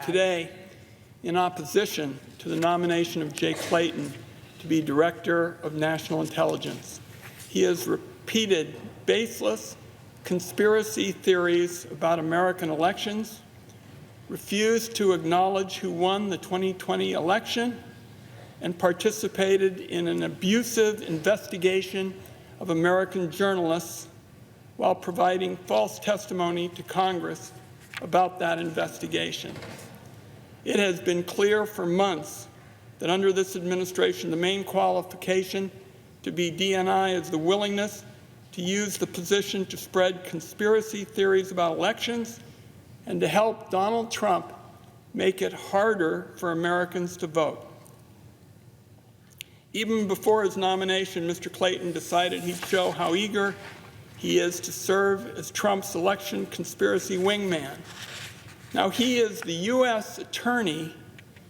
today in opposition to the nomination of Jay Clayton to be Director of National Intelligence. He has repeated baseless conspiracy theories about American elections, refused to acknowledge who won the 2020 election, and participated in an abusive investigation of American journalists while providing false testimony to Congress about that investigation. It has been clear for months that under this administration, the main qualification to be DNI is the willingness to use the position to spread conspiracy theories about elections and to help Donald Trump make it harder for Americans to vote. Even before his nomination, Mr. Clayton decided he'd show how eager he is to serve as Trump's election conspiracy wingman. Now, he is the U.S. Attorney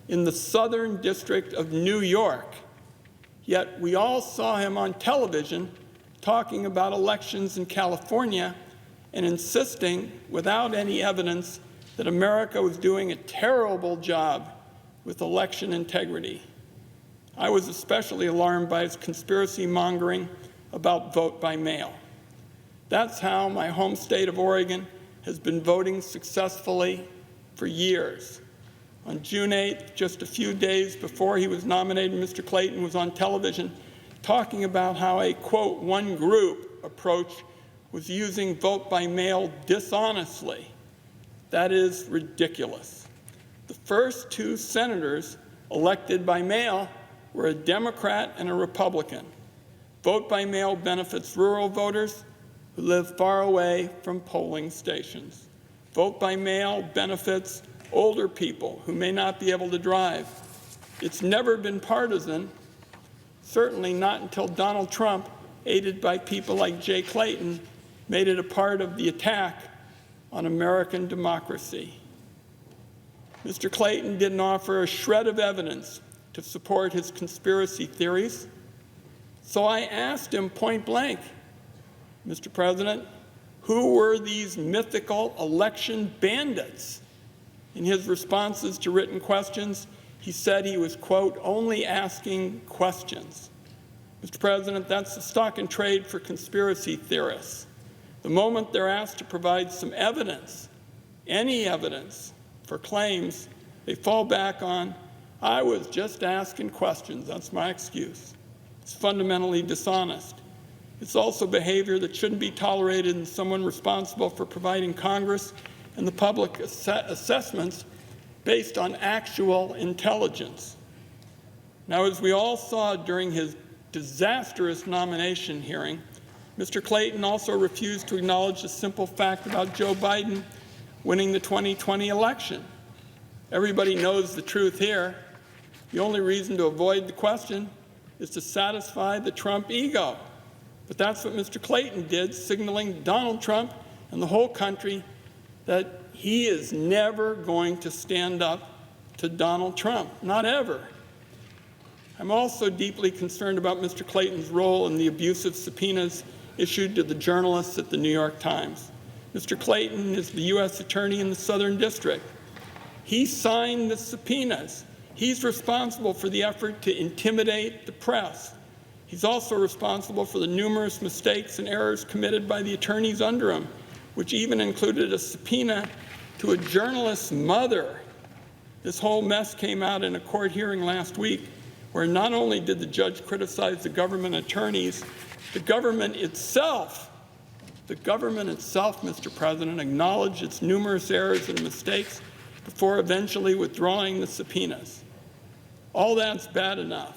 in the Southern District of New York, yet we all saw him on television talking about elections in California and insisting, without any evidence, that America was doing a terrible job with election integrity. I was especially alarmed by his conspiracy mongering about vote by mail. That's how my home state of Oregon has been voting successfully for years. On June 8th, just a few days before he was nominated, Mr. Clayton was on television talking about how a, quote, one group approach was using vote by mail dishonestly. That is ridiculous. The first two senators elected by mail were a Democrat and a Republican. Vote by mail benefits rural voters who live far away from polling stations. Vote by mail benefits older people who may not be able to drive. It's never been partisan, certainly not until Donald Trump, aided by people like Jay Clayton, made it a part of the attack on American democracy. Mr. Clayton didn't offer a shred of evidence to support his conspiracy theories, so I asked him point blank, Mr. President, who were these mythical election bandits? In his responses to written questions, he said he was, quote, only asking questions. Mr. President, that's the stock and trade for conspiracy theorists. The moment they're asked to provide some evidence, any evidence for claims, they fall back on, I was just asking questions. That's my excuse. It's fundamentally dishonest. It's also behavior that shouldn't be tolerated in someone responsible for providing Congress and the public assessments based on actual intelligence. Now, as we all saw during his disastrous nomination hearing, Mr. Clayton also refused to acknowledge the simple fact about Joe Biden winning the 2020 election. Everybody knows the truth here. The only reason to avoid the question is to satisfy the Trump ego. But that's what Mr. Clayton did, signaling Donald Trump and the whole country that he is never going to stand up to Donald Trump, not ever. I'm also deeply concerned about Mr. Clayton's role in the abusive subpoenas issued to the journalists at the New York Times. Mr. Clayton is the U.S. Attorney in the Southern District. He signed the subpoenas. He's responsible for the effort to intimidate the press. He's also responsible for the numerous mistakes and errors committed by the attorneys under him, which even included a subpoena to a journalist's mother. This whole mess came out in a court hearing last week, where not only did the judge criticize the government attorneys, the government itself, Mr. President, acknowledged its numerous errors and mistakes before eventually withdrawing the subpoenas. All that's bad enough.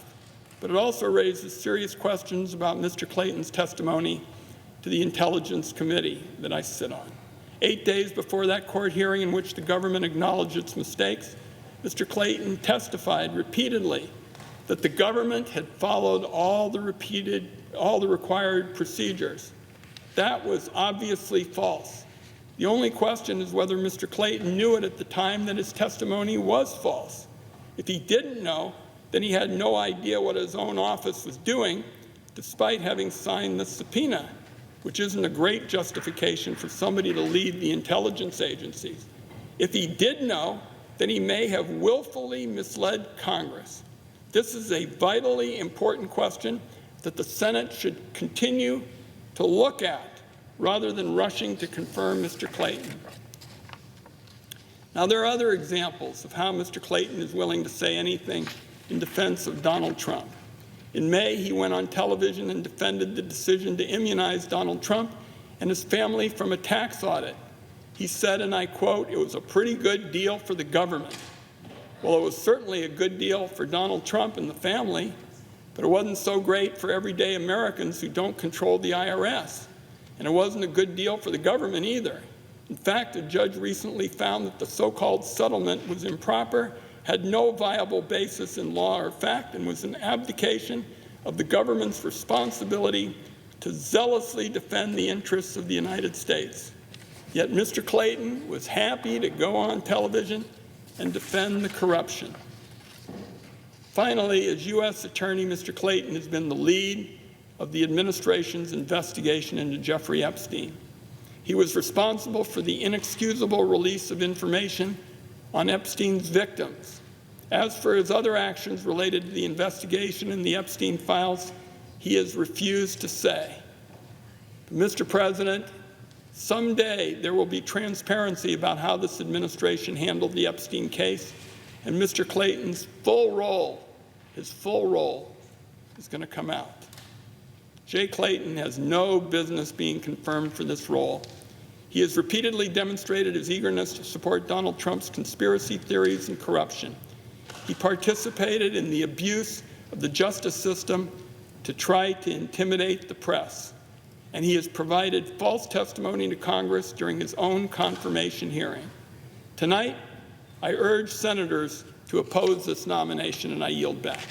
But it also raises serious questions about Mr. Clayton's testimony to the Intelligence Committee that I sit on. 8 days before that court hearing in which the government acknowledged its mistakes, Mr. Clayton testified repeatedly that the government had followed all the required procedures. That was obviously false. The only question is whether Mr. Clayton knew it at the time that his testimony was false. If he didn't know, then he had no idea what his own office was doing, despite having signed the subpoena, which isn't a great justification for somebody to lead the intelligence agencies. If he did know, that he may have willfully misled Congress. This is a vitally important question that the Senate should continue to look at rather than rushing to confirm Mr. Clayton. Now, there are other examples of how Mr. Clayton is willing to say anything in defense of Donald Trump. In May, he went on television and defended the decision to immunize Donald Trump and his family from a tax audit. He said, and I quote, "It was a pretty good deal for the government." Well, it was certainly a good deal for Donald Trump and the family, but it wasn't so great for everyday Americans who don't control the IRS. And it wasn't a good deal for the government either. In fact, a judge recently found that the so-called settlement was improper, had no viable basis in law or fact, and was an abdication of the government's responsibility to zealously defend the interests of the United States. Yet Mr. Clayton was happy to go on television and defend the corruption. Finally, as U.S. Attorney, Mr. Clayton has been the lead of the administration's investigation into Jeffrey Epstein. He was responsible for the inexcusable release of information on Epstein's victims. As for his other actions related to the investigation in the Epstein files, he has refused to say. But Mr. President, someday there will be transparency about how this administration handled the Epstein case, and Mr. Clayton's full role, his full role, is going to come out. Jay Clayton has no business being confirmed for this role. He has repeatedly demonstrated his eagerness to support Donald Trump's conspiracy theories and corruption. He participated in the abuse of the justice system to try to intimidate the press. And he has provided false testimony to Congress during his own confirmation hearing. Tonight, I urge senators to oppose this nomination, and I yield back.